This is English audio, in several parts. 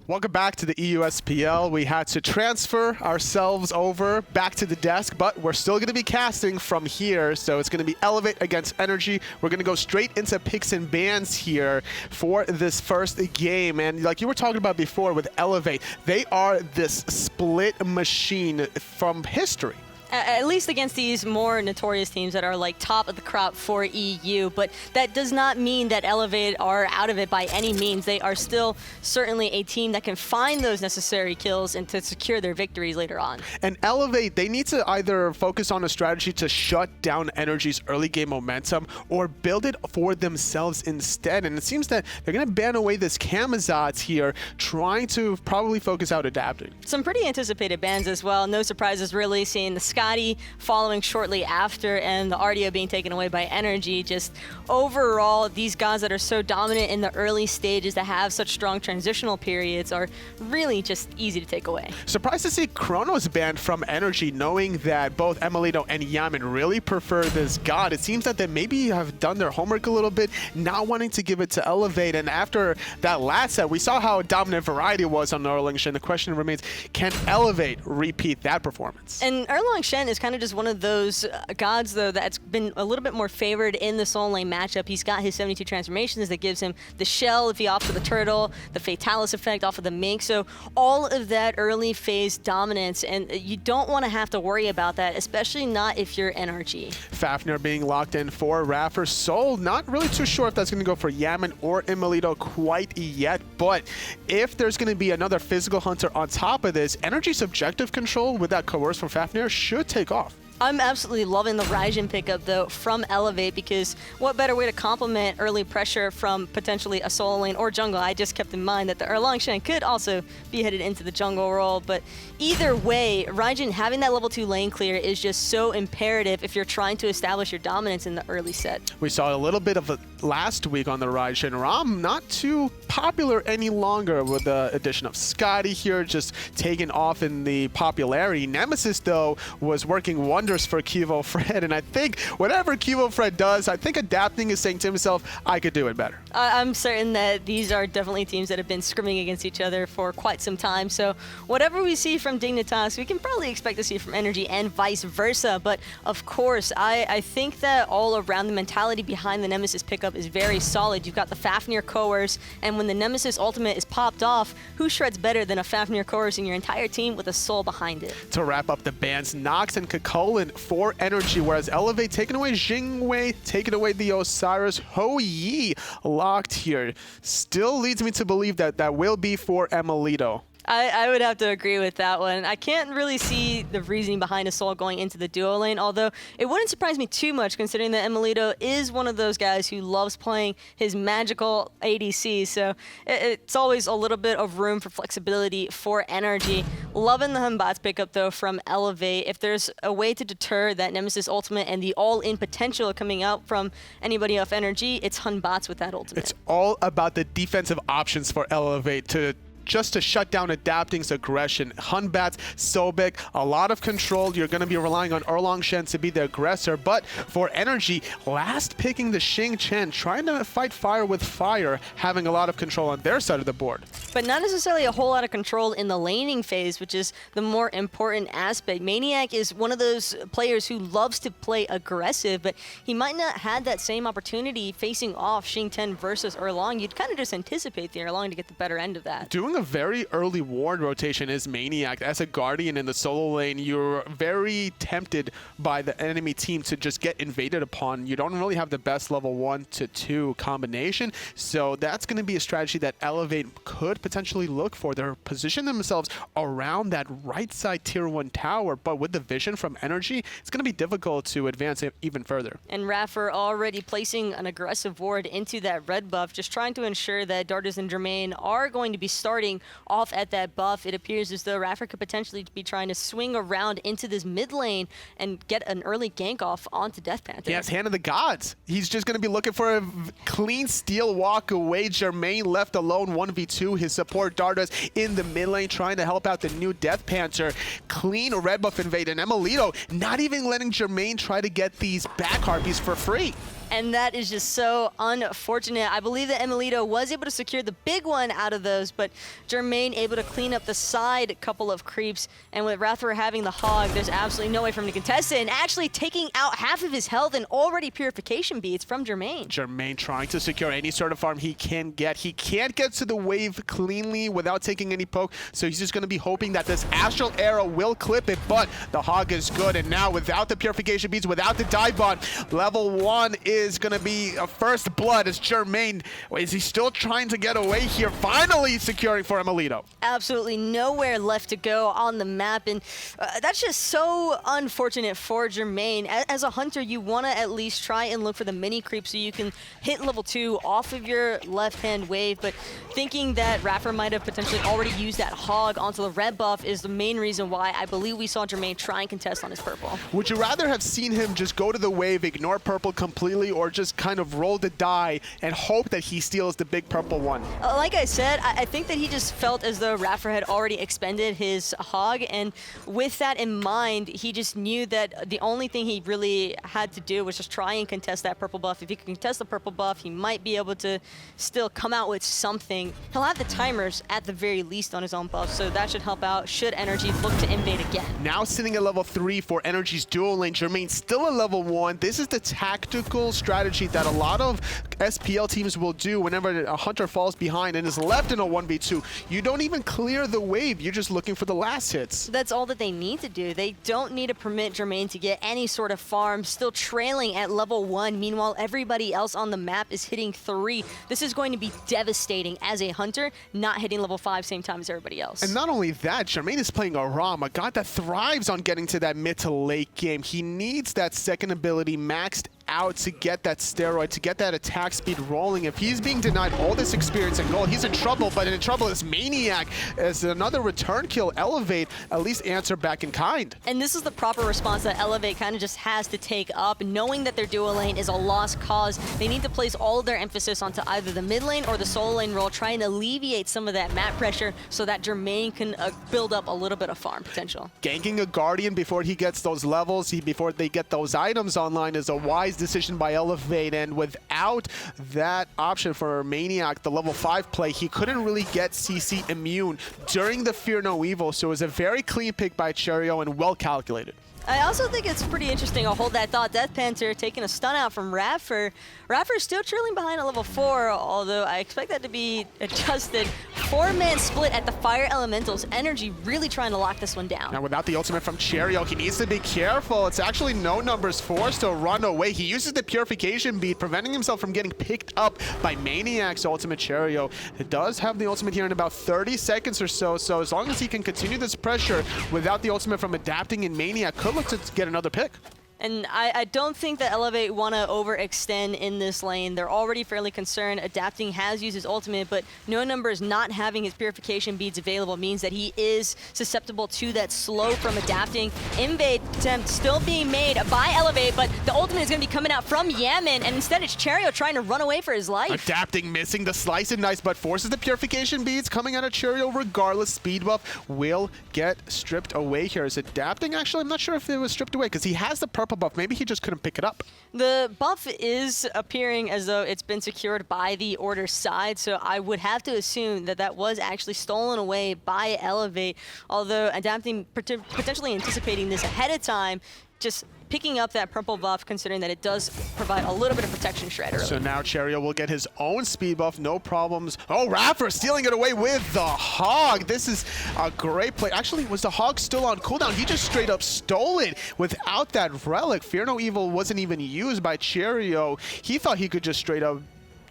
Welcome back to the EUSPL. We had to transfer ourselves over back to the desk, but we're still going to be casting from here. So it's going to be Elevate against NRG. We're going to go straight into picks and bans here for this first game. And like you were talking about before with Elevate, they are this split machine from history. At least against these more notorious teams that are like top of the crop for EU, but that does not mean that Elevate are out of it by any means. They are still certainly a team that can find those necessary kills and to secure their victories later on. And Elevate, they need to either focus on a strategy to shut down NRG's early game momentum or build it for themselves instead. And it seems that they're going to ban away this Camazotz here, trying to probably focus out adapting. Some pretty anticipated bans as well. No surprises really, seeing the Scotty following shortly after and the RDO being taken away by NRG. Just overall, these guys that are so dominant in the early stages that have such strong transitional periods are really just easy to take away. Surprised to see Chronos banned from NRG, knowing that both emilitoo and Yammyn really prefer this god. It seems that they maybe have done their homework a little bit, not wanting to give it to Elevate. And after that last set, we saw how dominant Variety was on Erlang Shen. The question remains, can Elevate repeat that performance? And Erlang Shen is kind of just one of those gods, though, that's been a little bit more favored in the solo lane matchup. He's got his 72 transformations that gives him the shell if he opts for the turtle, the Fatalis effect off of the mink. So all of that early phase dominance, and you don't want to have to worry about that, especially not if you're NRG. Fafnir being locked in for iRaffer. Soul, not really too sure if that's going to go for Yammyn or emilitoo quite yet, but if there's going to be another physical hunter on top of this, NRG's objective control with that coerce from Fafnir should take off. I'm absolutely loving the Raijin pickup, though, from Elevate, because what better way to complement early pressure from potentially a solo lane or jungle? I just kept in mind that the Erlang Shen could also be headed into the jungle role, but either way, Raijin having that level 2 lane clear is just so imperative if you're trying to establish your dominance in the early set. We saw a little bit of it last week on the Raijin. Rama not too popular any longer with the addition of Scotty here, just taking off in the popularity. Nemesis, though, was working wonders for Kivo Fred, and I think whatever Kivo Fred does, I think adapting is saying to himself, I could do it better. I'm certain that these are definitely teams that have been scrimming against each other for quite some time, so whatever we see from Dignitas, we can probably expect to see from NRG and vice versa. But of course, I think that all around the mentality behind the Nemesis pickup is very solid. You've got the Fafnir coerce, and when the Nemesis ultimate is popped off, who shreds better than a Fafnir coerce in your entire team with a soul behind it? To wrap up the bans, Nox and Kakolin for NRG, whereas Elevate taking away Xing, taking away the Osiris. Ho Yi locked here. Still leads me to believe that that will be for emilitoo. I would have to agree with that one. I can't really see the reasoning behind a soul going into the duo lane, although it wouldn't surprise me too much considering that emilitoo is one of those guys who loves playing his magical ADC, so it's always a little bit of room for flexibility for NRG. Loving the Batz pickup, though, from Elevate. If there's a way to deter that Nemesis ultimate and the all-in potential coming out from anybody off NRG, it's Batz with that ultimate. It's all about the defensive options for Elevate to shut down Adapting's aggression. Batz, Sobek, a lot of control. You're going to be relying on Erlang Shen to be the aggressor. But for NRG, last picking the Xing Chen, trying to fight fire with fire, having a lot of control on their side of the board. But not necessarily a whole lot of control in the laning phase, which is the more important aspect. maniaKK is one of those players who loves to play aggressive, but he might not have that same opportunity facing off Xing Chen versus Erlang. You'd kind of just anticipate the Erlang to get the better end of that. Doing a very early ward rotation is maniaKK. As a Guardian in the solo lane, you're very tempted by the enemy team to just get invaded upon. You don't really have the best level 1 to 2 combination, so that's going to be a strategy that Elevate could potentially look for. They're positioning themselves around that right side tier 1 tower, but with the vision from NRG, it's going to be difficult to advance it even further. And iRaffer already placing an aggressive ward into that red buff, just trying to ensure that Dardez and Jermain are going to be starting off at that buff. It appears as though iRaffer could potentially be trying to swing around into this mid lane and get an early gank off onto DeathPanter. Yes, Hand of the Gods. He's just going to be looking for a clean steal walk away. Jermain left alone 1v2. His support Dardez in the mid lane trying to help out the new DeathPanter. Clean red buff invade, and emilitoo not even letting Jermain try to get these back harpies for free. And that is just so unfortunate. I believe that emilitoo was able to secure the big one out of those, but Jermain able to clean up the side couple of creeps. And with iRaffer having the hog, there's absolutely no way for him to contest it. And actually taking out half of his health and already purification beads from Jermain. Jermain trying to secure any sort of farm he can get. He can't get to the wave cleanly without taking any poke, so he's just going to be hoping that this Astral Arrow will clip it, but the hog is good. And now without the purification beads, without the dive bond, level 1 is going to be a first blood as Jermain, is he still trying to get away here? Finally securing for emilitoo. Absolutely nowhere left to go on the map, and that's just so unfortunate for Jermain. As a hunter, you want to at least try and look for the mini creep so you can hit level 2 off of your left-hand wave, but thinking that iRaffer might have potentially already used that hog onto the red buff is the main reason why I believe we saw Jermain try and contest on his purple. Would you rather have seen him just go to the wave, ignore purple completely, or just kind of roll the die and hope that he steals the big purple one? Like I said, I think that he just felt as though iRaffer had already expended his hog, and with that in mind, he just knew that the only thing he really had to do was just try and contest that purple buff. If he could contest the purple buff, he might be able to still come out with something. He'll have the timers at the very least on his own buff, so that should help out should NRG look to invade again. Now sitting at level 3 for NRG's dual lane, Jermain still at level 1. This is the tactical strategy that a lot of SPL teams will do whenever a hunter falls behind and is left in a 1v2. You don't even clear the wave, you're just looking for the last hits. That's all that they need to do. They don't need to permit Jermain to get any sort of farm, still trailing at level 1. Meanwhile, everybody else on the map is hitting 3. This is going to be devastating as a hunter, not hitting level 5 same time as everybody else. And not only that, Jermain is playing a Rama, a god that thrives on getting to that mid to late game. He needs that second ability maxed out to get that steroid, to get that attack speed rolling. If he's being denied all this experience and gold, he's in trouble, but in trouble is maniaKK as another return kill. Elevate at least answer back in kind. And this is the proper response that Elevate kind of just has to take up, knowing that their dual lane is a lost cause. They need to place all of their emphasis onto either the mid lane or the solo lane role, trying to alleviate some of that map pressure so that Jermain can build up a little bit of farm potential. Ganking a Guardian before he gets those levels, before they get those items online is a wise decision by Elevate, and without that option for maniaKK, the level 5 play, he couldn't really get CC immune during the Fear No Evil, so it was a very clean pick by Cherryo and well calculated. I also think it's pretty interesting. I'll hold that thought. DeathPanter taking a stun out from iRaffer. iRaffer still trailing behind at level 4, although I expect that to be adjusted. 4-man split at the Fire Elementals. NRG really trying to lock this one down. Now without the ultimate from Cherryo, he needs to be careful. It's actually no numbers forced to run away. He uses the purification bead, preventing himself from getting picked up by maniaKK's ultimate. Cherryo it does have the ultimate here in about 30 seconds or so, so as long as he can continue this pressure without the ultimate from adapting, and maniaKK could look to get another pick. And I don't think that Elevate want to overextend in this lane. They're already fairly concerned. Adapting has used his ultimate, but No Numbers not having his purification beads available means that he is susceptible to that slow from adapting. Invade attempt still being made by Elevate, but the ultimate is going to be coming out from Yammyn, and instead it's Cherryo trying to run away for his life. Adapting, missing the slice and dice, but forces the purification beads coming out of Cherryo regardless. Speed buff will get stripped away here. Is Adapting, actually, I'm not sure if it was stripped away because he has the purple buff. Maybe he just couldn't pick it up. The buff is appearing as though it's been secured by the Order side, so I would have to assume that that was actually stolen away by Elevate, although Adapting potentially anticipating this ahead of time, just picking up that purple buff, considering that it does provide a little bit of protection shred early. So now Cherryo will get his own speed buff, no problems. Oh, iRaffer stealing it away with the hog. This is a great play. Actually, was the hog still on cooldown? He just straight up stole it without that relic. Fear No Evil wasn't even used by Cherryo. He thought he could just straight up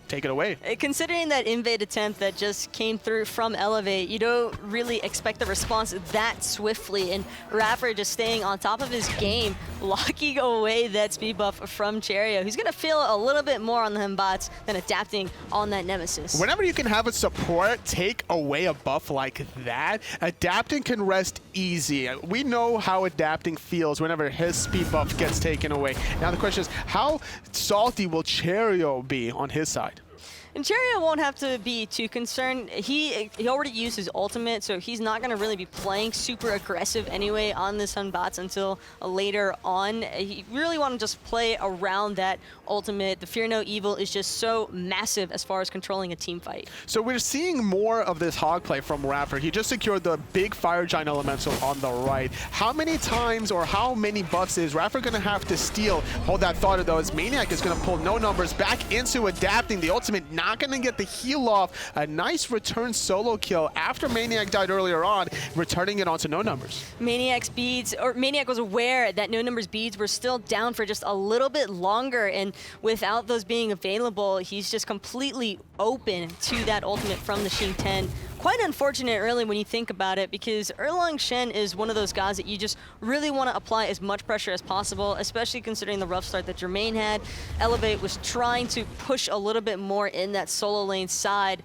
take it away. Considering that invade attempt that just came through from Elevate, you don't really expect the response that swiftly, and iRaffer just staying on top of his game, locking away that speed buff from Cherryo. He's going to feel a little bit more on the Batz than Adapting on that Nemesis. Whenever you can have a support take away a buff like that, Adapting can rest easy. We know how Adapting feels whenever his speed buff gets taken away. Now the question is, how salty will Cherryo be on his side? And Cherryo won't have to be too concerned. He already used his ultimate, so he's not going to really be playing super aggressive anyway on this Batz until later on. He really want to just play around that ultimate. The Fear No Evil is just so massive as far as controlling a team fight. So we're seeing more of this hog play from iRaffer. He just secured the big Fire Giant Elemental on the right. How many times or how many buffs is iRaffer going to have to steal? Hold that thought though, as maniaKK is going to pull no numbers back into adapting. The ultimate not going to get the heal off. A nice return solo kill after maniaKK died earlier on, returning it onto no numbers. maniaKK's beads, or maniaKK was aware that no numbers beads were still down for just a little bit longer, and without those being available, he's just completely open to that ultimate from the Xing 10. Quite unfortunate really when you think about it, because Erlang Shen is one of those guys that you just really want to apply as much pressure as possible, especially considering the rough start that Jermain had. Elevate was trying to push a little bit more in that solo lane side,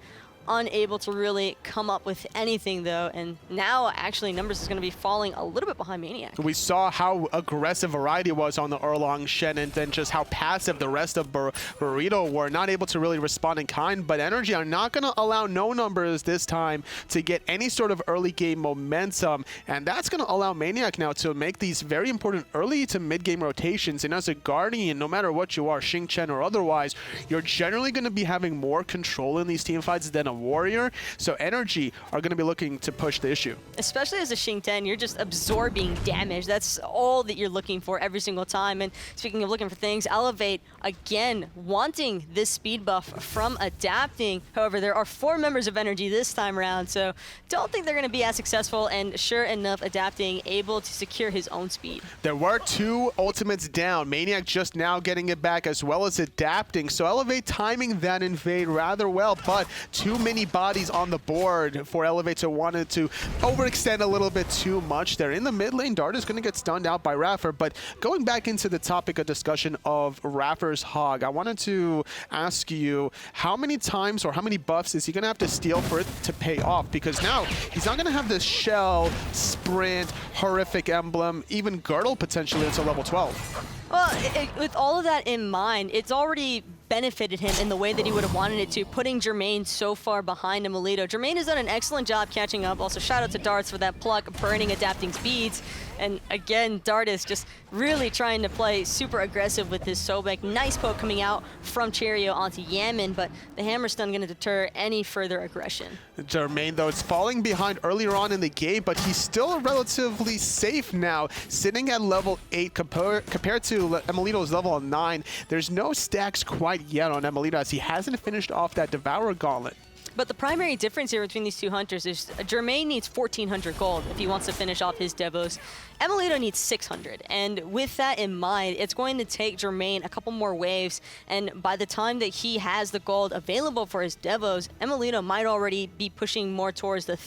unable to really come up with anything though, and now actually numbers is going to be falling a little bit behind maniaKK. We saw how aggressive Variety was on the Erlang Shen, and then just how passive the rest of Burrito were, not able to really respond in kind, but NRG are not going to allow no numbers this time to get any sort of early game momentum, and that's going to allow maniaKK now to make these very important early to mid game rotations. And as a Guardian, no matter what you are, Xing, Chen or otherwise, you're generally going to be having more control in these team fights than a Warrior, so NRG are going to be looking to push the issue. Especially as a Xing 10, you're just absorbing damage. That's all that you're looking for every single time. And speaking of looking for things, Elevate, again, wanting this speed buff from adapting. However, there are 4 members of NRG this time around, so don't think they're going to be as successful, and sure enough, adapting, able to secure his own speed. There were 2 ultimates down. maniaKK just now getting it back, as well as adapting, so Elevate timing that invade rather well, but too many bodies on the board for Elevate to wanted to overextend a little bit too much. They're in the mid lane. Dardez is going to get stunned out by iRaffer, but going back into the topic of discussion of iRaffer's hog, I wanted to ask you, how many times or how many buffs is he going to have to steal for it to pay off? Because now he's not going to have this shell, sprint, horrific emblem, even girdle potentially until level 12. Well, with all of that in mind, it's already benefited him in the way that he would have wanted it to, putting Jermain so far behind emilitoo. Jermain has done an excellent job catching up. Also, shout out to Darts for that pluck, burning, adapting speeds. And again, Dardez just really trying to play super aggressive with his Sobek. Nice poke coming out from Cherryo onto Yammyn, but the hammer stun going to deter any further aggression. Jermain, though, it's falling behind earlier on in the game, but he's still relatively safe now, sitting at level 8 compared to emilitoo's level 9. There's no stacks quite yet on emilitoo, as he hasn't finished off that Devourer Gauntlet. But the primary difference here between these 2 hunters is Jermain needs 1,400 gold if he wants to finish off his devos. emilitoo needs 600, and with that in mind, it's going to take Jermain a couple more waves, and by the time that he has the gold available for his devos, emilitoo might already be pushing more towards the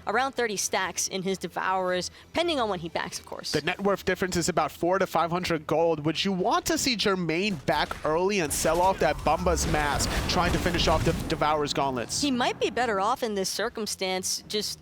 around 30 stacks in his devourers, depending on when he backs, of course. The net worth difference is about 400 to 500 gold. Would you want to see Jermain back early and sell off that Bumba's mask, trying to finish off the Devourer's Gauntlets? He might be better off in this circumstance just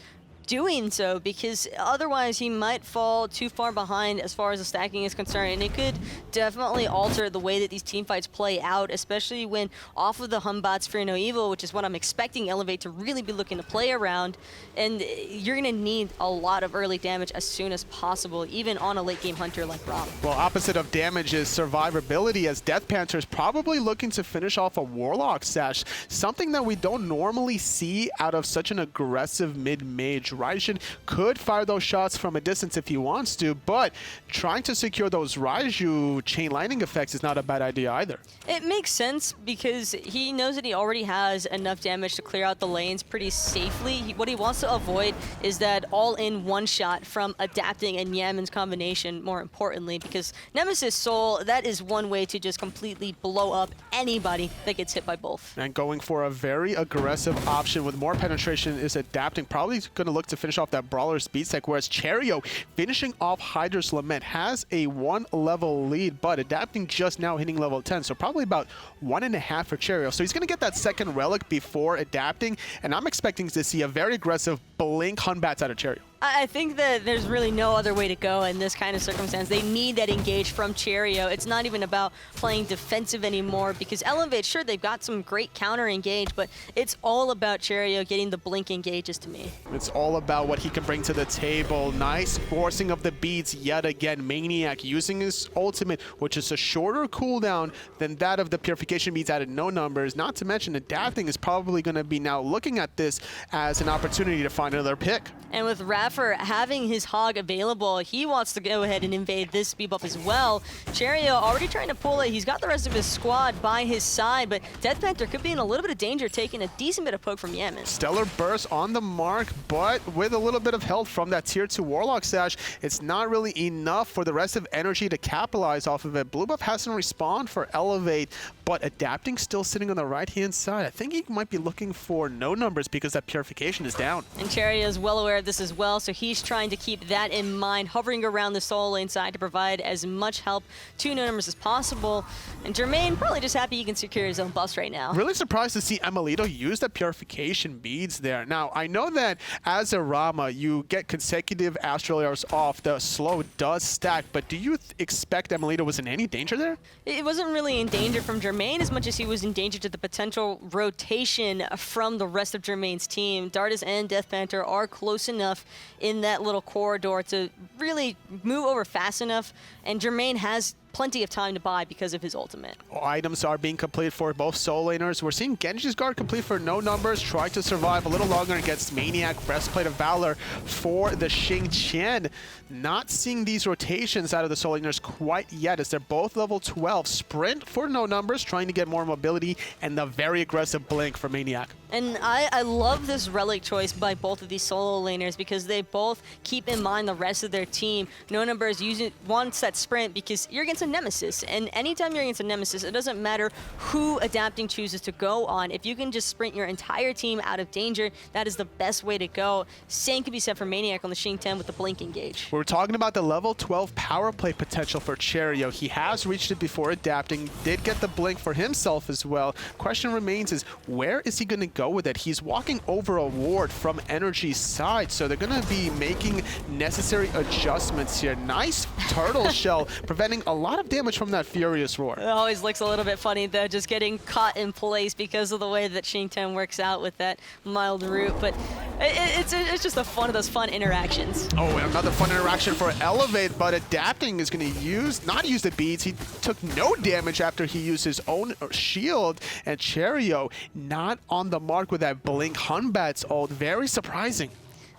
doing so, because otherwise he might fall too far behind as far as the stacking is concerned, and it could definitely alter the way that these team fights play out, especially when off of the Batz Fear No Evil, which is what I'm expecting Elevate to really be looking to play around, and you're going to need a lot of early damage as soon as possible, even on a late game hunter like Rama. Well, opposite of damage is survivability, as DeathPanter is probably looking to finish off a Warlock Sash, something that we don't normally see out of such an aggressive mid-mage. Raijin could fire those shots from a distance if he wants to, but trying to secure those Raiju chain lightning effects is not a bad idea either. It makes sense because he knows that he already has enough damage to clear out the lanes pretty safely. What he wants to avoid is that all-in one-shot from adapting and Yammyn's combination, more importantly, because Nemesis Soul, that is one way to just completely blow up anybody that gets hit by both. And going for a very aggressive option with more penetration is adapting, probably going to look to finish off that Brawler speed stack, whereas Cherryo, finishing off Hydra's Lament, has a 1-level lead, but adapting just now hitting level 10, so probably about 1.5 for Cherryo. So he's going to get that second relic before adapting, and I'm expecting to see a very aggressive blink Batz out of Cherryo. I think that there's really no other way to go in this kind of circumstance. They need that engage from Cherryo. It's not even about playing defensive anymore because Invades, sure, they've got some great counter engage, but it's all about Cherryo getting the blink engages to me. It's all about what he can bring to the table. Nice forcing of the beats yet again. maniaKK using his ultimate, which is a shorter cooldown than that of the Purification beats added no numbers. Not to mention adapting is probably going to be now looking at this as an opportunity to find another pick. And with iRaffer having his hog available, he wants to go ahead and invade this speed buff as well. Cherryo already trying to pull it. He's got the rest of his squad by his side, but DeathPanter could be in a little bit of danger, taking a decent bit of poke from Yammyn. Stellar burst on the mark, but with a little bit of health from that tier 2 Warlock Sash, it's not really enough for the rest of NRG to capitalize off of it. Blue buff hasn't respawned for Elevate, but adapting still sitting on the right-hand side. I think he might be looking for no numbers because that Purification is down. And Cherryo is well aware of this as well, so he's trying to keep that in mind, hovering around the solo lane side to provide as much help to no numbers as possible. And Jermain probably just happy he can secure his own buffs right now. Really surprised to see emilitoo use the Purification beads there. Now, I know that as a Rama, you get consecutive Astral Arrows off. The slow does stack, but do you expect emilitoo was in any danger there? It wasn't really in danger from Jermain as much as he was in danger to the potential rotation from the rest of Jermain's team. Dardez and DeathPanter are close enough in that little corridor to really move over fast enough, and Jermain has plenty of time to buy because of his ultimate. Items are being complete for both solo laners. We're seeing Genji's guard complete for no numbers, trying to survive a little longer against maniaKK. Breastplate of Valor for the Xing Tian. Not seeing these rotations out of the solo laners quite yet as they're both level 12. Sprint for no numbers, trying to get more mobility, and the very aggressive blink for maniaKK. And I love this relic choice by both of these solo laners because they both keep in mind the rest of their team. No numbers wants that sprint because you're against a Nemesis, and anytime you're against a Nemesis, it doesn't matter who adapting chooses to go on. If you can just sprint your entire team out of danger, that is the best way to go. Same can be said for maniaKK on the Xing 10 with the blink engage. We're talking about the level 12 power play potential for Cherryo. He has reached it before adapting, did get the blink for himself as well. Question remains is, where is he going to go with it? He's walking over a ward from NRG's side, so they're going to be making necessary adjustments here. Nice turtle shell, preventing a lot of damage from that Furious Roar. It always looks a little bit funny though, just getting caught in place because of the way that Xing 10 works out with that mild root, but it's just one of those fun interactions. Oh, and another fun interaction for Elevate, but adapting is going to not use the beads. He took no damage after he used his own shield, and Cherryo not on the mark with that blink. Hunbat's ult, very surprising.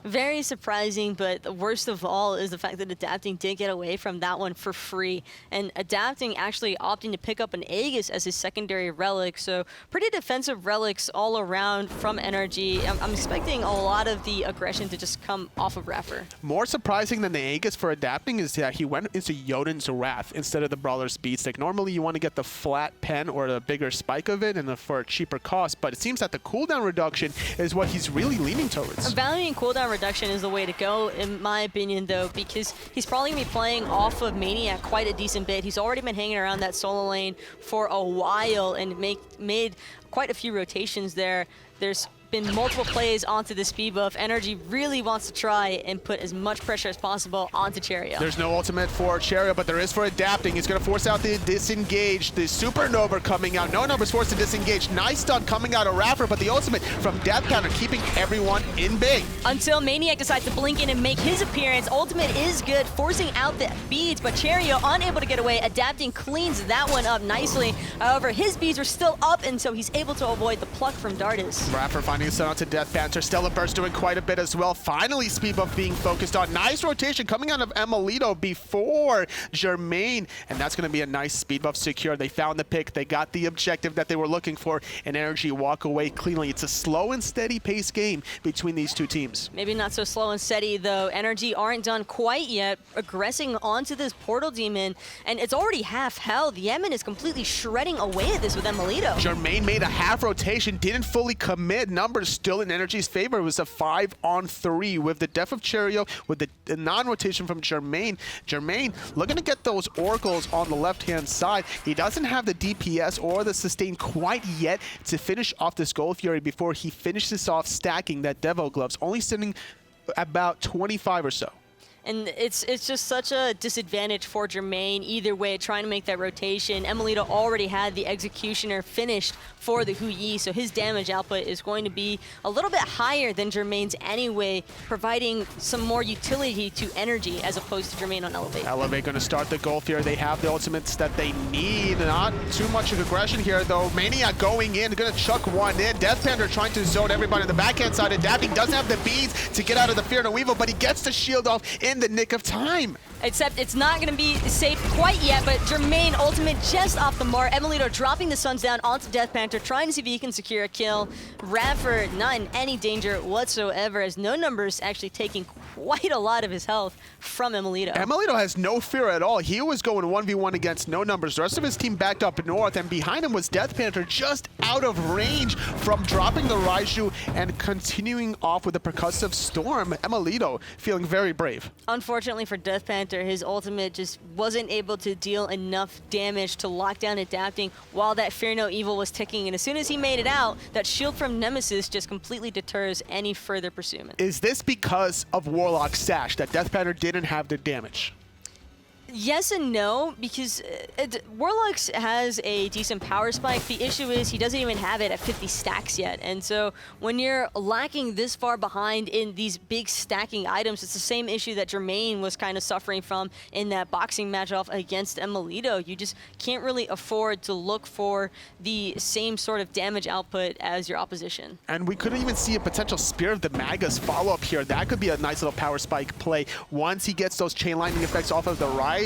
Very surprising, but the worst of all is the fact that adapting did get away from that one for free. And adapting actually opting to pick up an Aegis as his secondary relic. So pretty defensive relics all around from NRG. I'm expecting a lot of the aggression to just come off of iRaffer. More surprising than the Aegis for adapting is that he went into Jotun's Wrath instead of the Brawler Speed Stick. Normally you want to get the flat pen or the bigger spike of it and for a cheaper cost, but it seems that the cooldown reduction is what he's really leaning towards. Valuing cooldown reduction is the way to go, in my opinion, though, because he's probably going to be playing off of maniaKK quite a decent bit. He's already been hanging around that solo lane for a while and made quite a few rotations there. There's been multiple plays onto the speed buff. NRG really wants to try and put as much pressure as possible onto Cherryo. There's no ultimate for Cherryo, but there is for adapting. He's going to force out the disengage. The supernova coming out. No numbers forced to disengage. Nice stun coming out of iRaffer, but the ultimate from DeathPanter keeping everyone in bay. Until maniaKK decides to blink in and make his appearance. Ultimate is good, forcing out the beads, but Cherryo unable to get away. Adapting cleans that one up nicely. However, his beads are still up, and so he's able to avoid the pluck from Dardez. iRaffer finding a stun onto DeathPanter. Stellar Burst doing quite a bit as well. Finally, speed buff being focused on. Nice rotation coming out of emilitoo before Jermain, and that's going to be a nice speed buff secure. They found the pick. They got the objective that they were looking for, and NRG walk away cleanly. It's a slow and steady pace game between these two teams. Maybe not so slow and steady, though. NRG aren't done quite yet, aggressing onto this Portal Demon, and it's already half health. Yammyn is completely shredding away at this with emilitoo. Jermain made a half rotation, didn't fully commit. Numbers still in NRG's favor. It was a 5-on-3 with the death of Cherryo, with the non-rotation from Jermain. Jermain looking to get those oracles on the left-hand side. He doesn't have the DPS or the sustain quite yet to finish off this Gold Fury before he finishes off stacking that Devo Gloves, only sending about 25 or so. And it's just such a disadvantage for Jermain either way, trying to make that rotation. emilitoo already had the Executioner finished for the Hu-Yi, so his damage output is going to be a little bit higher than Jermain's anyway, providing some more utility to NRG as opposed to Jermain on Elevate. Elevate going to start the Gulf here. They have the ultimates that they need. Not too much of aggression here, though. maniaKK going in, going to chuck one in. DeathPanter trying to zone everybody on the backhand side. Adapting doesn't have the beads to get out of the Fear No Evil, but he gets the shield off in the nick of time. Except it's not going to be safe quite yet, but Jermain ultimate just off the mark. emilitoo dropping the Suns down onto DeathPanter, trying to see if he can secure a kill. iRaffer not in any danger whatsoever, as No Numbers actually taking quite a lot of his health from emilitoo. emilitoo has no fear at all. He was going 1v1 against No Numbers. The rest of his team backed up north, and behind him was DeathPanter just out of range from dropping the Raijin and continuing off with the percussive storm. emilitoo feeling very brave. Unfortunately for DeathPanter, his ultimate just wasn't able to deal enough damage to lock down Adapting while that Fear No Evil was ticking. And as soon as he made it out, that shield from Nemesis just completely deters any further pursuit. Is this because of Warlock's Sash that DeathPanter didn't have the damage? Yes and no, because Warlock's has a decent power spike. The issue is he doesn't even have it at 50 stacks yet. And so when you're lacking this far behind in these big stacking items, it's the same issue that Jermain was kind of suffering from in that boxing match-off against emilitoo. You just can't really afford to look for the same sort of damage output as your opposition. And we could even see a potential Spear of the Magus follow-up here. That could be a nice little power spike play. Once he gets those chain lightning effects off of the Raijin,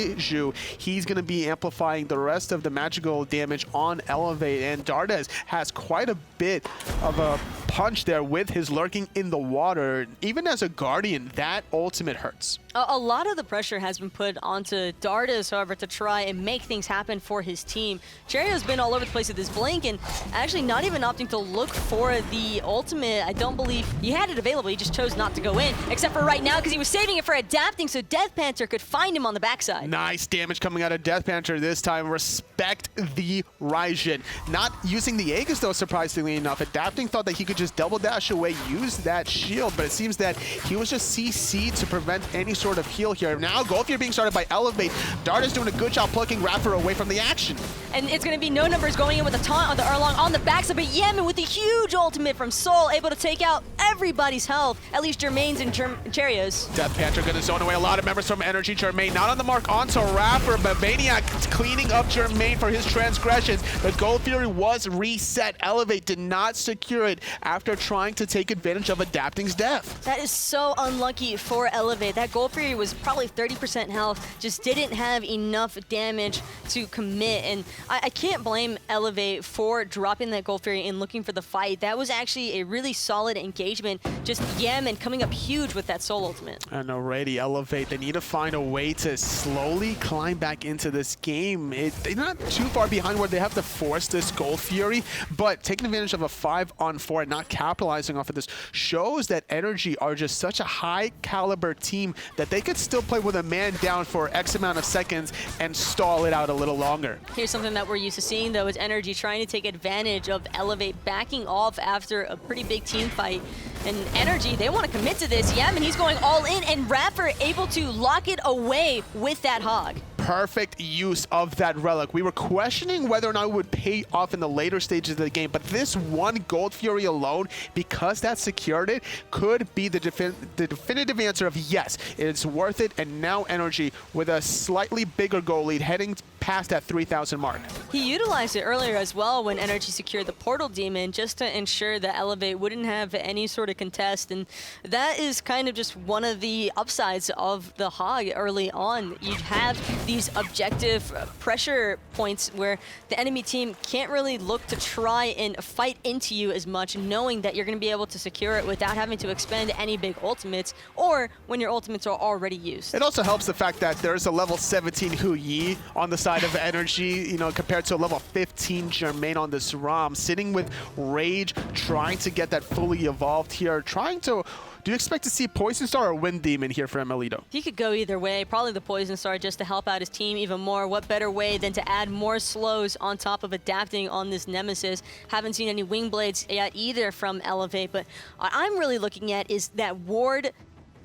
he's going to be amplifying the rest of the magical damage on Elevate, and Dardez has quite a bit of a punch there with his lurking in the water. Even as a Guardian, that ultimate hurts. A lot of the pressure has been put onto Dardez, however, to try and make things happen for his team. Cherryo's been all over the place with his blink and actually not even opting to look for the ultimate. I don't believe he had it available. He just chose not to go in, except for right now because he was saving it for Adapting so DeathPanter could find him on the backside. Nice damage coming out of DeathPanter this time. Respect the Raijin. Not using the Aegis, though, surprisingly enough. Adapting thought that he could just double dash away, use that shield, but it seems that he was just CC'd to prevent any sort of heal here. Now, Golfier being started by Elevate. Dardez doing a good job plucking iRaffer away from the action. And it's going to be No Numbers going in with a taunt on the Erlang on the backside, but Yammyn with a huge ultimate from Soul, able to take out everybody's health, at least Jermain's and Cherryo's. DeathPanter going to zone away a lot of members from NRG. Jermain not on the mark onto iRaffer, but maniaKK cleaning up Jermain for his transgressions. The Gold Fury was reset. Elevate did not secure it after trying to take advantage of Adapting's death. That is so unlucky for Elevate. That Gold Fury was probably 30% health, just didn't have enough damage to commit. And I can't blame Elevate for dropping that Gold Fury and looking for the fight. That was actually a really solid engagement. Just Yammyn coming up huge with that Soul ultimate. And already Elevate, they need to find a way to slowly climb back into this game. They're not too far behind where they have to force this Gold Fury, but taking advantage of a 5-on-4 and not capitalizing off of this shows that NRG are just such a high caliber team that they could still play with a man down for X amount of seconds and stall it out a little longer. Here's something that we're used to seeing, though, is NRG trying to take advantage of Elevate backing off after a pretty big team fight. And NRG, they want to commit to this. Yammyn, he's going all in, and iRaffer able to lock it away with that hog. Perfect use of that relic. We were questioning whether or not it would pay off in the later stages of the game, but this one Gold Fury alone, because that secured it, could be the definitive answer of yes, it's worth it. And now NRG with a slightly bigger goal lead heading past that 3,000 mark. He utilized it earlier as well when NRG secured the Portal Demon just to ensure that Elevate wouldn't have any sort of contest, and that is kind of just one of the upsides of the hog early on. You have these objective pressure points where the enemy team can't really look to try and fight into you as much, knowing that you're going to be able to secure it without having to expend any big ultimates, or when your ultimates are already used. It also helps the fact that there's a level 17 Hu-Yi on the side of NRG, you know, compared to a level 15 Jermain on this ROM, sitting with Rage, trying to get that fully evolved here, trying to... Do you expect to see Poison Star or Wind Demon here for emilitoo? He could go either way. Probably the Poison Star just to help out his team even more. What better way than to add more slows on top of Adapting on this Nemesis? Haven't seen any Wing Blades yet either from Elevate, but what I'm really looking at is that ward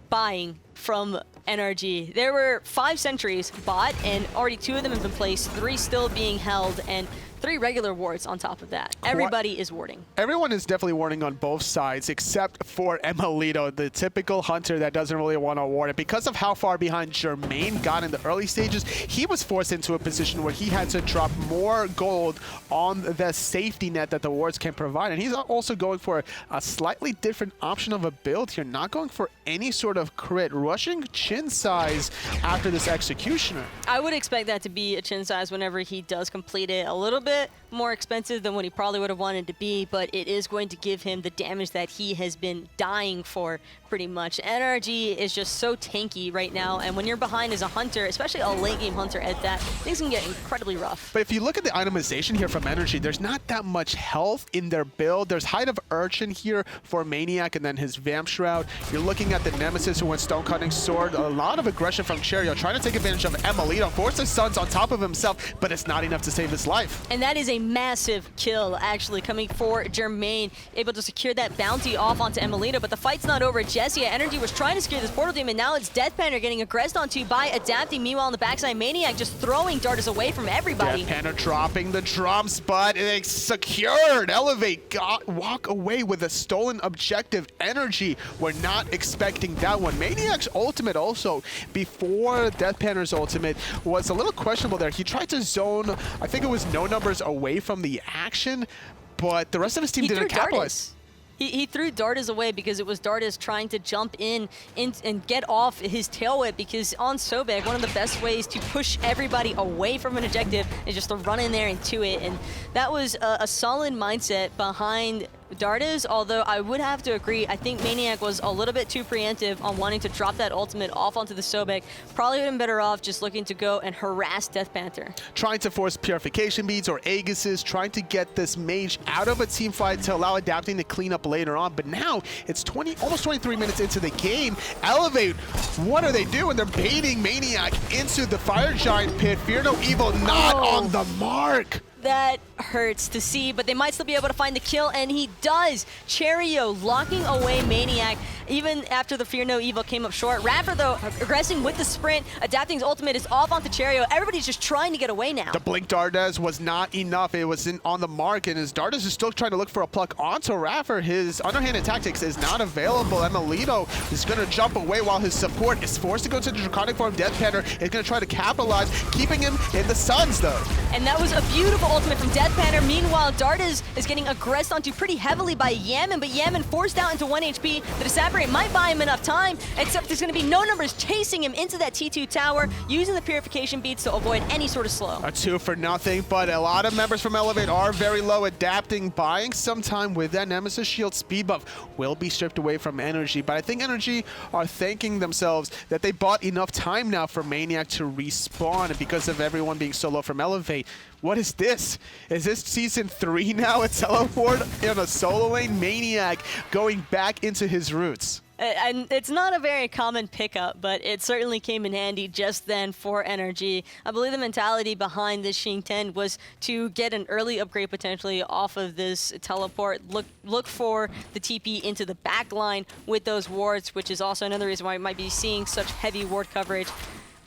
buying from NRG. There were 5 sentries bought, and already 2 of them have been placed, 3 still being held, and 3 regular wards on top of that. Everybody is warding. Everyone is definitely warding on both sides, except for emilitoo, the typical hunter that doesn't really want to ward it. Because of how far behind Jermain got in the early stages, he was forced into a position where he had to drop more gold on the safety net that the wards can provide. And he's also going for a slightly different option of a build here, not going for any sort of crit, rushing chin size after this executioner. I would expect that to be a chin size whenever he does complete it. A little bit more expensive than what he probably would have wanted to be, but it is going to give him the damage that he has been dying for pretty much. NRG is just so tanky right now, and when you're behind as a hunter, especially a late game hunter at that, things can get incredibly rough. But if you look at the itemization here from NRG, there's not that much health in their build. There's Height of Urchin here for maniaK and then his Vamp Shroud. You're looking at the Nemesis who went Stone Cutting Sword. A lot of aggression from Cherryo, trying to take advantage of emilitoo, force his sons on top of himself, but it's not enough to save his life. And that is a massive kill, actually, coming for Jermain, able to secure that bounty off onto emilitoo, but the fight's not over just yet. NRG was trying to secure this portal team, and now it's DeathPanter getting aggressed onto by adapting. Meanwhile, on the backside, maniaK just throwing Dardez away from everybody. DeathPanter dropping the drums, but it's secured. Elevate walk away with a stolen objective. NRG were not expecting that one. maniaK's ultimate also, before DeathPanter's ultimate, was a little questionable there. He tried to zone, I think it was no numbers away from the action, but the rest of his team didn't capitalize. He threw Dardez away because it was Dardez trying to jump in and get off his tail whip, because on Sobek, one of the best ways to push everybody away from an objective is just to run in there and to it. And that was a solid mindset behind Dardez, although I would have to agree, I think maniaK was a little bit too preemptive on wanting to drop that ultimate off onto the Sobek. Probably would have been better off just looking to go and harass DeathPanter. Trying to force Purification Beads or Aegises, trying to get this mage out of a team fight to allow adapting to clean up later on. But now it's almost 23 minutes into the game. Elevate, what are they doing? They're baiting maniaK into the Fire Giant pit. Fear No Evil not on the mark. That hurts to see, but they might still be able to find the kill, and he does. Cherryo locking away maniaK, even after the Fear No Evil came up short. iRaffer, though, aggressing with the sprint, adapting his ultimate is off onto Cherryo. Everybody's just trying to get away now. The blink Dardez was not enough. It was on the mark, and as Dardez is still trying to look for a pluck onto iRaffer, his underhanded tactics is not available. emilitoo is going to jump away while his support is forced to go to the Draconic form. DeathPanter is going to try to capitalize, keeping him in the Suns, though. And that was a beautiful ultimate from DeathPanter. Meanwhile, Dardez is getting aggressed onto pretty heavily by Yammyn, but Yammyn forced out into 1 HP. The Disappariate might buy him enough time, except there's going to be no numbers chasing him into that T2 tower, using the Purification Beads to avoid any sort of slow. A 2 for nothing, but a lot of members from Elevate are very low, adapting, buying some time with that Nemesis shield. Speed buff will be stripped away from NRG, but I think NRG are thanking themselves that they bought enough time now for maniaK to respawn, and because of everyone being so low from Elevate. What is this? Is this season 3 now? A teleport in a solo lane? maniaK going back into his roots. And it's not a very common pickup, but it certainly came in handy just then for NRG. I believe the mentality behind this Xing 10 was to get an early upgrade potentially off of this teleport. Look for the TP into the back line with those wards, which is also another reason why you might be seeing such heavy ward coverage.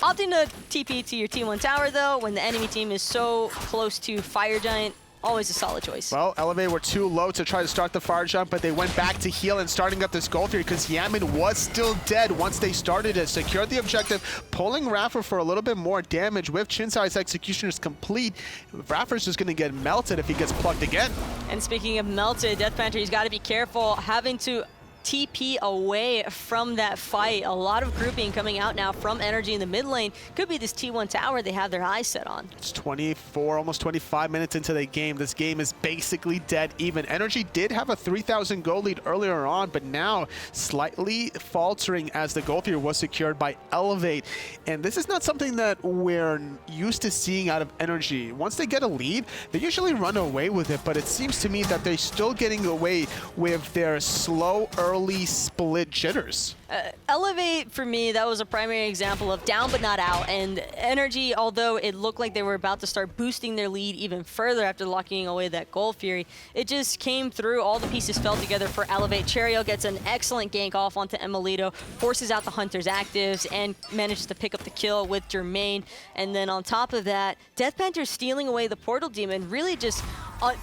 Opting to TP to your T1 tower, though, when the enemy team is so close to Fire Giant, always a solid choice. Well, Elevate were too low to try to start the Fire Giant, but they went back to heal and starting up this gold here because Yammyn was still dead once they started it. Secured the objective, pulling iRaffer for a little bit more damage with Chinsai's Executioner's complete. iRaffer's just going to get melted if he gets plugged again. And speaking of melted, DeathPanter, he's got to be careful having to TP away from that fight. A lot of grouping coming out now from NRG in the mid lane. Could be this T1 tower they have their eyes set on. It's 24, almost 25 minutes into the game. This game is basically dead even. NRG did have a 3,000 gold lead earlier on, but now slightly faltering as the gold tier was secured by Elevate. And this is not something that we're used to seeing out of NRG. Once they get a lead, they usually run away with it, but it seems to me that they're still getting away with their slow early early split jitters. Elevate, for me, that was a primary example of down but not out. And NRG, although it looked like they were about to start boosting their lead even further after locking away that Gold Fury, it just came through. All the pieces fell together for Elevate. Cherryo gets an excellent gank off onto emilitoo, forces out the Hunter's actives, and manages to pick up the kill with Jermain. And then on top of that, DeathPanter stealing away the Portal Demon really just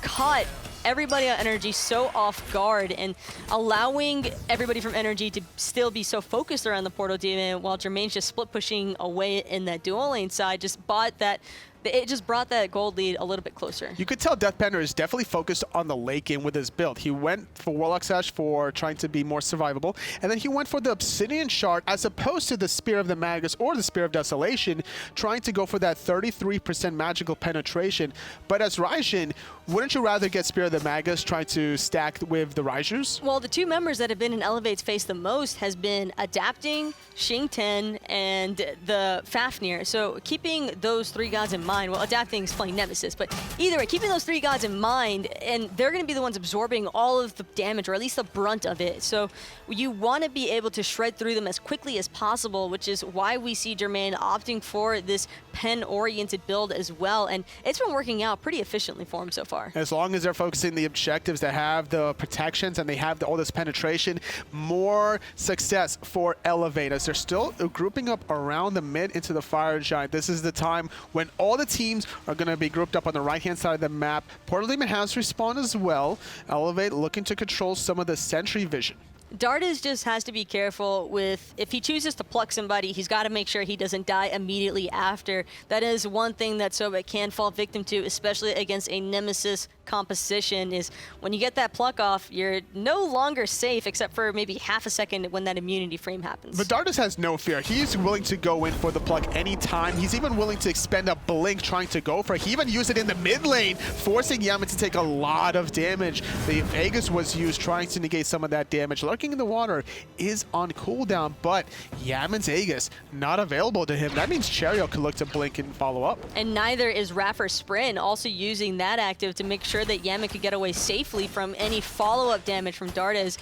caught everybody on NRG so off guard and allowing everybody from NRG to still be so focused around the Portal Demon while Jermain's just split pushing away in that dual lane side it just brought that gold lead a little bit closer. You could tell DeathPanter is definitely focused on the late game with his build. He went for Warlock Sash for trying to be more survivable, and then he went for the Obsidian Shard as opposed to the Spear of the Magus or the Spear of Desolation, trying to go for that 33% magical penetration. But as Raijin, wouldn't you rather get Spear of the Magus trying to stack with the Raijus? Well, the two members that have been in Elevate's face the most has been Adapting, Xing, and the Fafnir. So keeping those three gods in mind, well, Adapting is playing Nemesis, but either way, keeping those three gods in mind, and they're going to be the ones absorbing all of the damage, or at least the brunt of it. So you want to be able to shred through them as quickly as possible, which is why we see Jermain opting for this pen-oriented build as well, and it's been working out pretty efficiently for him so far. As long as they're focusing the objectives that have the protections and they have all this penetration, more success for Elevate as they're still grouping up around the mid into the Fire Giant. This is the time when all the teams are going to be grouped up on the right-hand side of the map. Portal Demon has respawned as well. Elevate looking to control some of the sentry vision. Dardez just has to be careful with, if he chooses to pluck somebody, he's got to make sure he doesn't die immediately after. That is one thing that Sobek can fall victim to, especially against a Nemesis composition, is when you get that pluck off, you're no longer safe except for maybe half a second when that immunity frame happens. But Dardez has no fear. He's willing to go in for the pluck anytime. He's even willing to expend a blink trying to go for it. He even used it in the mid lane, forcing Yammyn to take a lot of damage. The Vegas was used trying to negate some of that damage. Lurking in the water is on cooldown, but Yammyn's Aegis not available to him. That means Cherryo could look to blink and follow up. And neither is iRaffer Sprint, also using that active to make sure that Yammyn could get away safely from any follow-up damage from Dardez.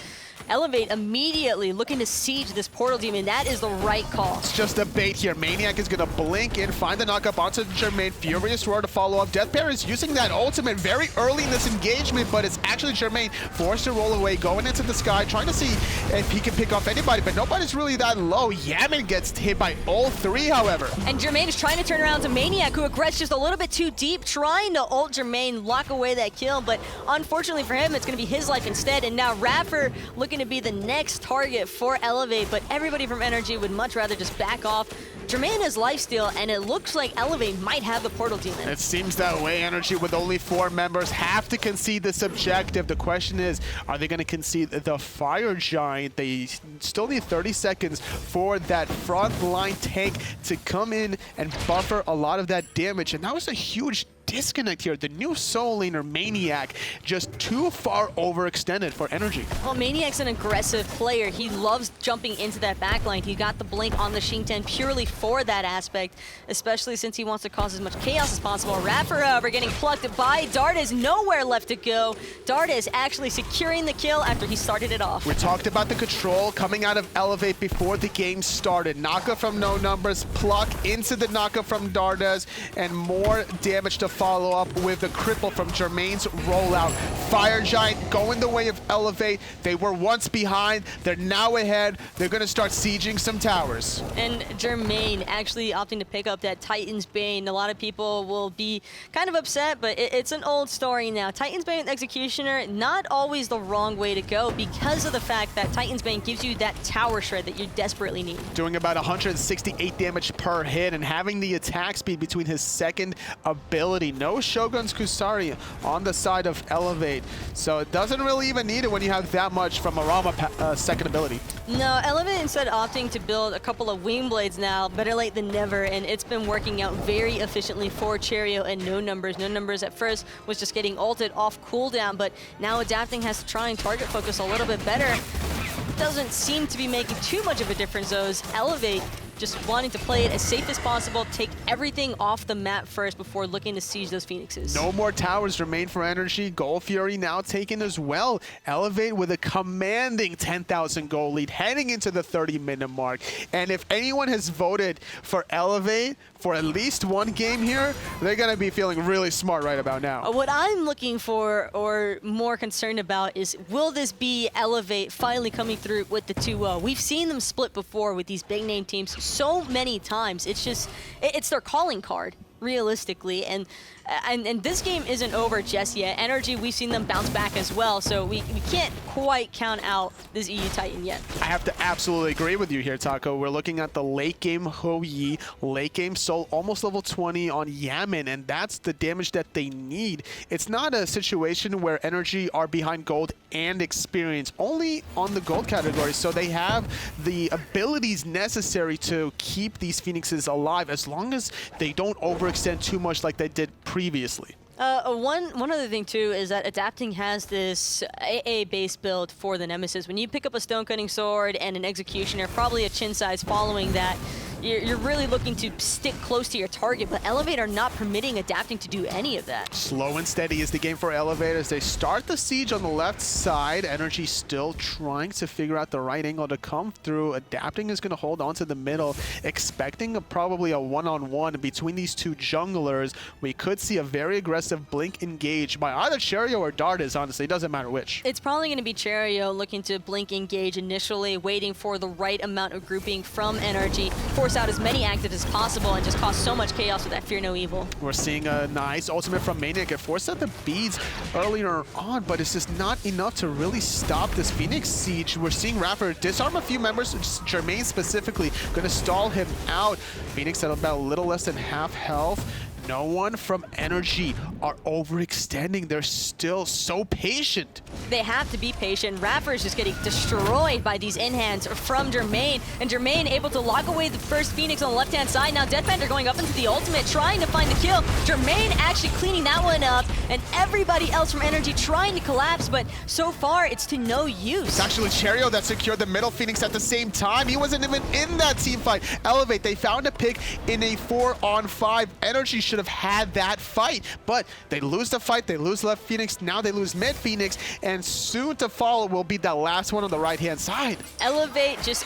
Elevate immediately looking to siege this Portal Demon. That is the right call. It's just a bait here. maniaKK is going to blink in, find the knockup onto Jermain. Furious Roar to follow up. DeathPanter is using that ultimate very early in this engagement, but it's actually Jermain forced to roll away, going into the sky, trying to see if he can pick off anybody, but nobody's really that low. Yammyn gets hit by all three, however. And Jermain is trying to turn around to maniaKK, who aggressed just a little bit too deep, trying to ult Jermain, lock away that kill, but unfortunately for him, it's going to be his life instead. And now iRaffer looking to be the next target for Elevate, but everybody from NRG would much rather just back off. Jermain has lifesteal, and it looks like Elevate might have the Portal Demon. It seems that way. NRG with only 4 members have to concede this objective. The question is, are they going to concede the Fire Giant? They still need 30 seconds for that front line tank to come in and buffer a lot of that damage, and that was a huge disconnect here. The new solo laner, maniaKK, just too far overextended for NRG. Well, maniaKK's an aggressive player. He loves jumping into that backline. He got the blink on the Xing purely for that aspect, especially since he wants to cause as much chaos as possible. iRaffer, however, getting plucked by Dardez. Nowhere left to go. Dardez actually securing the kill after he started it off. We talked about the control coming out of Elevate before the game started. Knockup from No Numbers, pluck into the knockup from Dardez, and more damage to follow up with the cripple from Jermain's rollout. Fire Giant going the way of Elevate. They were once behind. They're now ahead. They're going to start sieging some towers. And Jermain actually opting to pick up that Titan's Bane. A lot of people will be kind of upset, but it's an old story now. Titan's Bane with Executioner, not always the wrong way to go because of the fact that Titan's Bane gives you that tower shred that you desperately need. Doing about 168 damage per hit and having the attack speed between his second ability. No Shogun's Kusari on the side of Elevate, so it doesn't really even need it when you have that much from a Rama second ability. No, Elevate instead opting to build a couple of wing blades now, better late than never, and it's been working out very efficiently for Cherryo and No Numbers. No Numbers at first was just getting ulted off cooldown, but now Adapting has to try and target focus a little bit better. doesn't seem to be making too much of a difference, though, as Elevate just wanting to play it as safe as possible, take everything off the map first before looking to siege those Phoenixes. No more towers remain for NRG. Gold Fury now taken as well. Elevate with a commanding 10,000 gold lead heading into the 30-minute mark. And if anyone has voted for Elevate for at least one game here, they're going to be feeling really smart right about now. What I'm looking for, or more concerned about, is will this be Elevate finally coming through with the 2-0? We've seen them split before with these big-name teams so many times. It's just, it's their calling card, realistically, and this game isn't over just yet. NRG, we've seen them bounce back as well, so we can't quite count out this EU Titan yet. I have to absolutely agree with you here, Taco. We're looking at the late game Hou Yi, late game Soul, almost level 20 on Yammyn, and that's the damage that they need. It's not a situation where NRG are behind gold and experience, only on the gold category, so they have the abilities necessary to keep these Phoenixes alive as long as they don't overextend too much like they did previously. One other thing too is that Adapting has this AA base build for the Nemesis. When you pick up a stone cutting sword and an executioner, probably a chin size following that, you're really looking to stick close to your target, but Elevate are not permitting Adapting to do any of that. Slow and steady is the game for Elevate as they start the siege on the left side. NRG still trying to figure out the right angle to come through. Adapting is going to hold on to the middle, expecting probably a one-on-one between these two junglers. We could see a very aggressive blink engage by either Cherryo or Dardez, honestly. It doesn't matter which. It's probably going to be Cherryo looking to blink engage initially, waiting for the right amount of grouping from NRG, force out as many actives as possible, and just cause so much chaos with that Fear No Evil. We're seeing a nice ultimate from maniaKK. It forced out the beads earlier on, but it's just not enough to really stop this Phoenix siege. We're seeing iRaffer disarm a few members, Jermain specifically, going to stall him out. Phoenix at about a little less than half health. No one from NRG are overextending. They're still so patient. They have to be patient. iRaffer is just getting destroyed by these in-hands from Jermain, and Jermain able to lock away the first Phoenix on the left-hand side. Now DeathPanter going up into the ultimate, trying to find the kill. Jermain actually cleaning that one up, and everybody else from NRG trying to collapse, but so far it's to no use. It's actually Cherryo that secured the middle Phoenix at the same time. He wasn't even in that team fight. Elevate, they found a pick in a 4-on-5. NRG should have had that fight, but they lose the fight, they lose left Phoenix, now they lose mid Phoenix, and soon to follow will be that last one on the right-hand side. Elevate just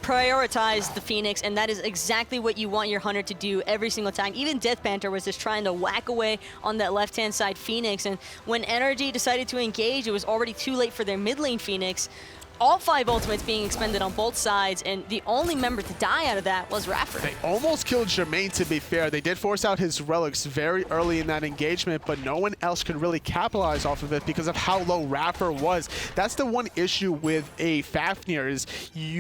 prioritize the Phoenix, and that is exactly what you want your Hunter to do every single time. Even DeathPanter was just trying to whack away on that left-hand side Phoenix, and when NRG decided to engage, it was already too late for their mid lane Phoenix. All 5 ultimates being expended on both sides, and the only member to die out of that was iRaffer. They almost killed Jermain, to be fair. They did force out his relics very early in that engagement, but no one else could really capitalize off of it because of how low iRaffer was. That's the one issue with a Fafnir is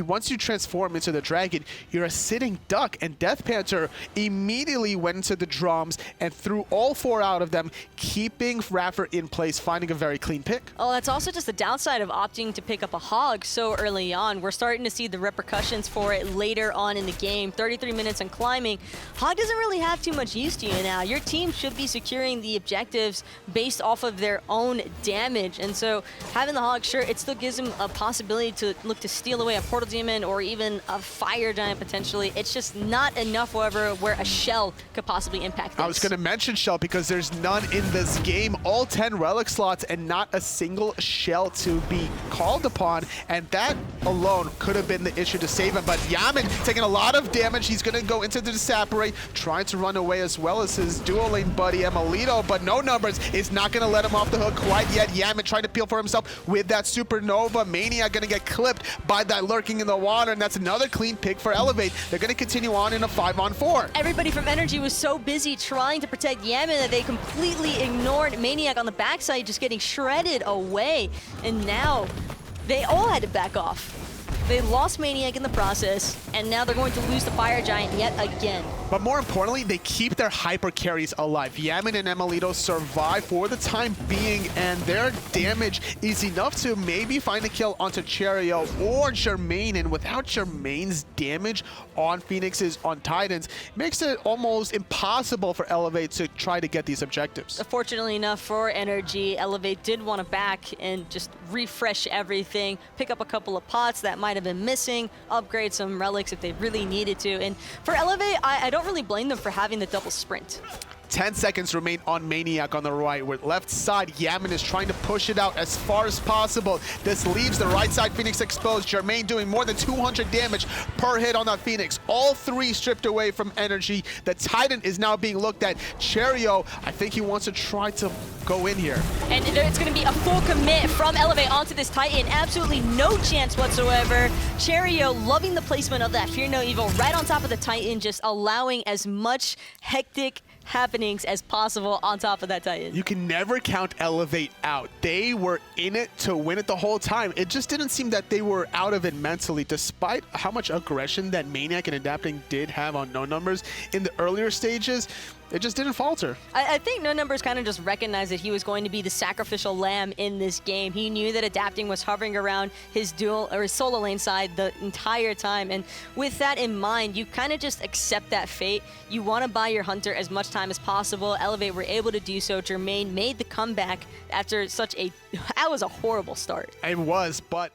once you transform into the dragon, you're a sitting duck, and DeathPanter immediately went into the drums and threw all 4 out of them, keeping iRaffer in place, finding a very clean pick. Oh, that's also just the downside of opting to pick up a hog so early on. We're starting to see the repercussions for it later on in the game. 33 minutes on climbing. Hog doesn't really have too much use to you now. Your team should be securing the objectives based off of their own damage, and so having the Hog, sure, it still gives them a possibility to look to steal away a Portal Demon or even a Fire Giant potentially. It's just not enough, however, where a Shell could possibly impact this. I was going to mention Shell because there's none in this game. All 10 relic slots and not a single Shell to be called upon. And that alone could have been the issue to save him. But Yammyn taking a lot of damage. He's going to go into the Separate, trying to run away as well as his dual lane buddy emilitoo, but no numbers is not going to let him off the hook quite yet. Yammyn trying to peel for himself with that supernova. maniaKK going to get clipped by that lurking in the water, and that's another clean pick for Elevate. They're going to continue on in a 5-on-4. Everybody from NRG was so busy trying to protect Yammyn that they completely ignored maniaKK on the backside, just getting shredded away. And now they all had to back off. They lost maniaK in the process, and now they're going to lose the Fire Giant yet again. But more importantly, they keep their hyper carries alive. Yammyn and emilitoo survive for the time being, and their damage is enough to maybe find a kill onto Cherryo or Jermain. And without Jermain's damage on Phoenixes, on Titans, it makes it almost impossible for Elevate to try to get these objectives. Fortunately enough for NRG, Elevate did want to back and just refresh everything, pick up a couple of pots that might have been missing, upgrade some relics if they really needed to. And for Elevate, I don't really blame them for having the double sprint. 10 seconds remain on maniaKK on the right. With left side, Yammyn is trying to push it out as far as possible. This leaves the right side Phoenix exposed. Jermain doing more than 200 damage per hit on that Phoenix. All three stripped away from NRG. The Titan is now being looked at. Cherryo, I think he wants to try to go in here. And it's going to be a full commit from Elevate onto this Titan. Absolutely no chance whatsoever. Cherryo loving the placement of that Fear No Evil right on top of the Titan, just allowing as much hectic happenings as possible on top of that Titan. You can never count Elevate out. They were in it to win it the whole time. It just didn't seem that they were out of it mentally, despite how much aggression that maniaKK and Adapting did have on No Numbers in the earlier stages. It just didn't falter. I think No Numbers kind of just recognized that he was going to be the sacrificial lamb in this game. He knew that Adapting was hovering around his dual or his solo lane side the entire time. And with that in mind, you kind of just accept that fate. You want to buy your Hunter as much time as possible. Elevate were able to do so. Jermain made the comeback after such a, that was a horrible start. It was, but